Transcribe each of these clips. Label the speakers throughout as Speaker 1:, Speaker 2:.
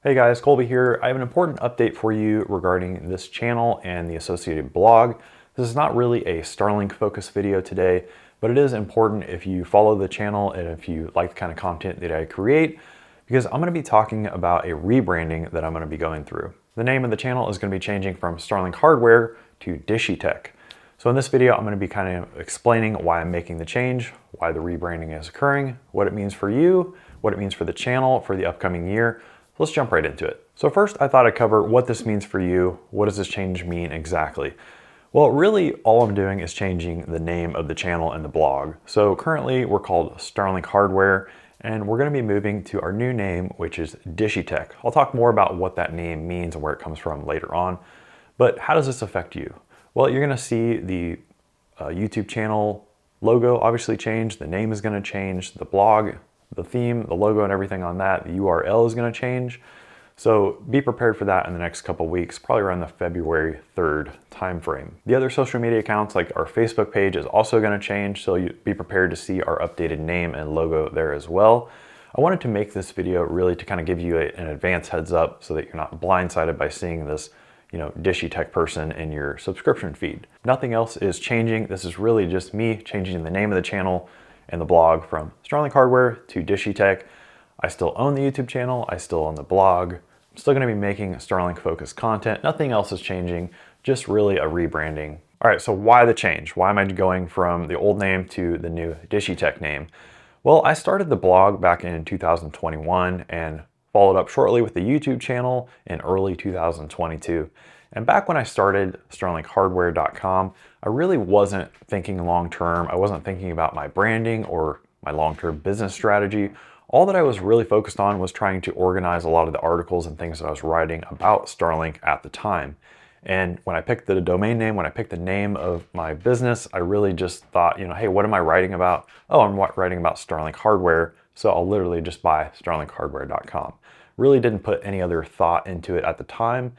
Speaker 1: Hey guys, Colby here. I have an important update for you regarding this channel and the associated blog. This is not really a Starlink focused video today, but it is important if you follow the channel and if you like the kind of content that I create, because I'm going to be talking about a rebranding that I'm going to be going through. The name of the channel is going to be changing from Starlink Hardware to Dishy Tech. So in this video, I'm going to be kind of explaining why I'm making the change, why the rebranding is occurring, what it means for you, what it means for the channel for the upcoming year. Let's jump right into it. So first, I thought I'd cover what this means for you. What does this change mean exactly? Well, really all I'm doing is changing the name of the channel and the blog. So currently we're called Starlink Hardware, and we're going to be moving to our new name, which is Dishy Tech. I'll talk more about what that name means and where it comes from later on. But how does this affect you? Well, you're going to see the YouTube channel logo obviously change. The name is going to change. The blog, the theme, the logo and everything on that, the URL is going to change. So be prepared for that in the next couple weeks, probably around the February 3rd timeframe. The other social media accounts like our Facebook page is also going to change, so you be prepared to see our updated name and logo there as well. I wanted to make this video really to kind of give you an advance heads up so that you're not blindsided by seeing this Dishy Tech person in your subscription feed. Nothing else is changing. This is really just me changing the name of the channel and the blog from Starlink Hardware to Dishy Tech. I still own the YouTube channel. I still own the blog. I'm still going to be making Starlink focused content. Nothing else is changing, just really a rebranding. All right, so why the change? Why am I going from the old name to the new Dishy Tech name? Well, I started the blog back in 2021 and followed up shortly with the YouTube channel in early 2022. And back when I started StarlinkHardware.com, I really wasn't thinking long-term. I wasn't thinking about my branding or my long-term business strategy. All that I was really focused on was trying to organize a lot of the articles and things that I was writing about Starlink at the time. And when I picked the domain name, when I picked the name of my business, I really just thought, hey, what am I writing about? Oh, I'm writing about Starlink Hardware. So I'll literally just buy StarlinkHardware.com. Really didn't put any other thought into it at the time,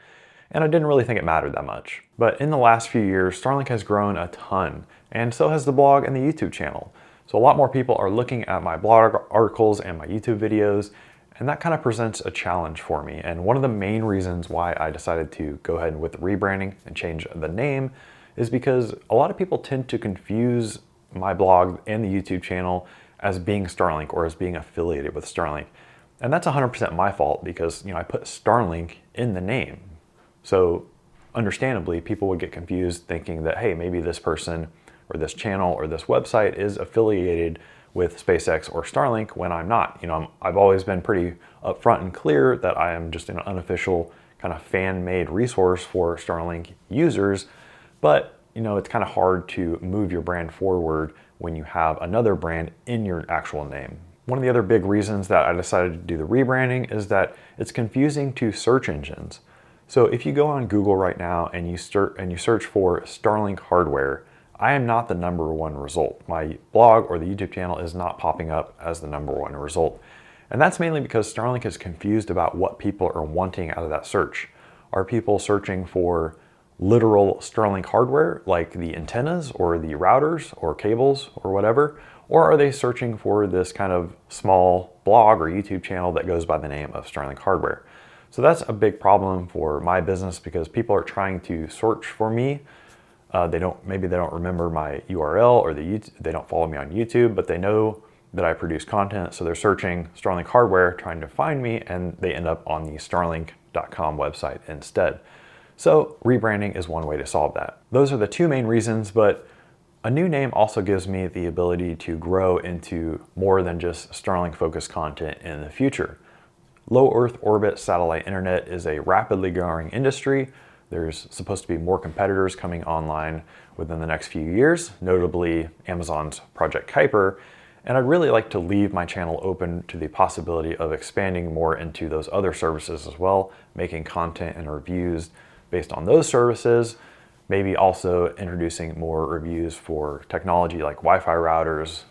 Speaker 1: and I didn't really think it mattered that much. But in the last few years, Starlink has grown a ton, and so has the blog and the YouTube channel. So a lot more people are looking at my blog articles and my YouTube videos, and that kind of presents a challenge for me. And one of the main reasons why I decided to go ahead with rebranding and change the name is because a lot of people tend to confuse my blog and the YouTube channel as being Starlink or as being affiliated with Starlink. And that's 100% my fault because I put Starlink in the name. So understandably, people would get confused thinking that, hey, maybe this person or this channel or this website is affiliated with SpaceX or Starlink when I'm not. I've always been pretty upfront and clear that I am just an unofficial kind of fan-made resource for Starlink users, but it's kind of hard to move your brand forward when you have another brand in your actual name. One of the other big reasons that I decided to do the rebranding is that it's confusing to search engines. So if you go on Google right now and you search for Starlink Hardware, I am not the #1 result. My blog or the YouTube channel is not popping up as the #1 result. And that's mainly because Starlink is confused about what people are wanting out of that search. Are people searching for literal Starlink hardware like the antennas or the routers or cables or whatever? Or are they searching for this kind of small blog or YouTube channel that goes by the name of Starlink Hardware? So that's a big problem for my business because people are trying to search for me. Maybe they don't remember my URL or they don't follow me on YouTube, but they know that I produce content. So they're searching Starlink Hardware, trying to find me, and they end up on the Starlink.com website instead. So rebranding is one way to solve that. Those are the two main reasons, but a new name also gives me the ability to grow into more than just Starlink focused content in the future. Low Earth orbit satellite internet is a rapidly growing industry. There's supposed to be more competitors coming online within the next few years, notably Amazon's Project Kuiper. And I'd really like to leave my channel open to the possibility of expanding more into those other services as well, making content and reviews based on those services. Maybe also introducing more reviews for technology like Wi-Fi routers,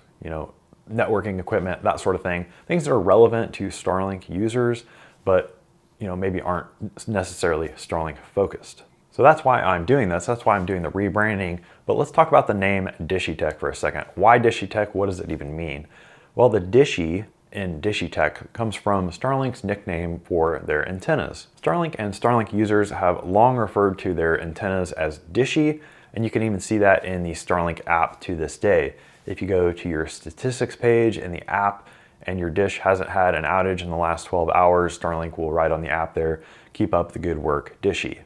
Speaker 1: networking equipment, that sort of thing. Things that are relevant to Starlink users, but maybe aren't necessarily Starlink focused. So that's why I'm doing this. That's why I'm doing the rebranding. But let's talk about the name Dishy Tech for a second. Why Dishy Tech? What does it even mean? Well, the Dishy in Dishy Tech comes from Starlink's nickname for their antennas. Starlink and Starlink users have long referred to their antennas as Dishy, and you can even see that in the Starlink app to this day. If you go to your statistics page in the app and your dish hasn't had an outage in the last 12 hours, Starlink will write on the app there, "Keep up the good work, Dishy."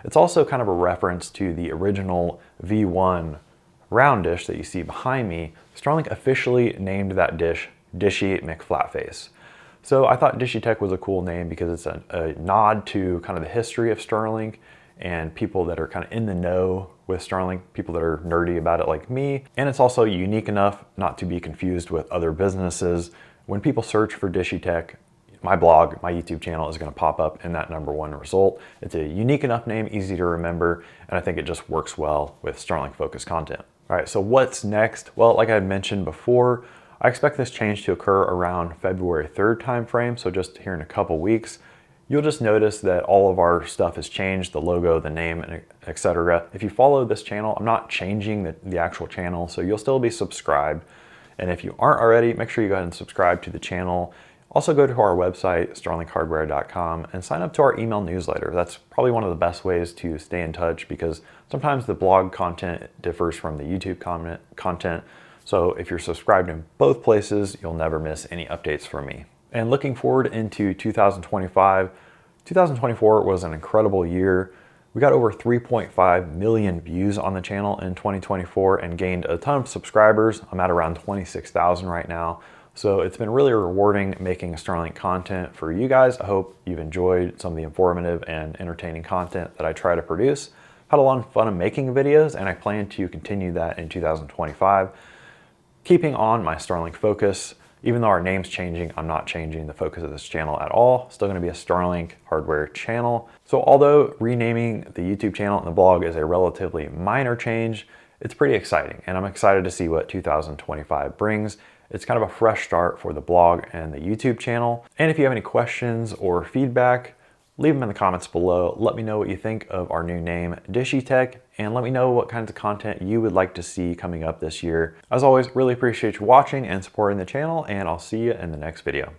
Speaker 1: It's also kind of a reference to the original V1 round dish that you see behind me. Starlink officially named that dish Dishy McFlatface. So I thought Dishy Tech was a cool name because it's a nod to kind of the history of Starlink and people that are kind of in the know with Starlink, people that are nerdy about it like me. And it's also unique enough not to be confused with other businesses. When people search for Dishy Tech, my blog, my YouTube channel is going to pop up in that #1 result. It's a unique enough name, easy to remember, and I think it just works well with Starlink-focused content. All right, so what's next? Well, like I had mentioned before, I expect this change to occur around February 3rd timeframe, so just here in a couple weeks. You'll just notice that all of our stuff has changed, the logo, the name, etc. If you follow this channel, I'm not changing the actual channel, so you'll still be subscribed. And if you aren't already, make sure you go ahead and subscribe to the channel. Also go to our website, starlinkhardware.com, and sign up to our email newsletter. That's probably one of the best ways to stay in touch because sometimes the blog content differs from the YouTube content. So if you're subscribed in both places, you'll never miss any updates from me. And looking forward into 2025, 2024 was an incredible year. We got over 3.5 million views on the channel in 2024 and gained a ton of subscribers. I'm at around 26,000 right now. So it's been really rewarding making Starlink content for you guys. I hope you've enjoyed some of the informative and entertaining content that I try to produce. Had a lot of fun making videos and I plan to continue that in 2025. Keeping on my Starlink focus. Even though our name's changing, I'm not changing the focus of this channel at all. Still gonna be a Starlink hardware channel. So although renaming the YouTube channel and the blog is a relatively minor change, it's pretty exciting. And I'm excited to see what 2025 brings. It's kind of a fresh start for the blog and the YouTube channel. And if you have any questions or feedback, leave them in the comments below. Let me know what you think of our new name, Dishy Tech, and let me know what kinds of content you would like to see coming up this year. As always, really appreciate you watching and supporting the channel, and I'll see you in the next video.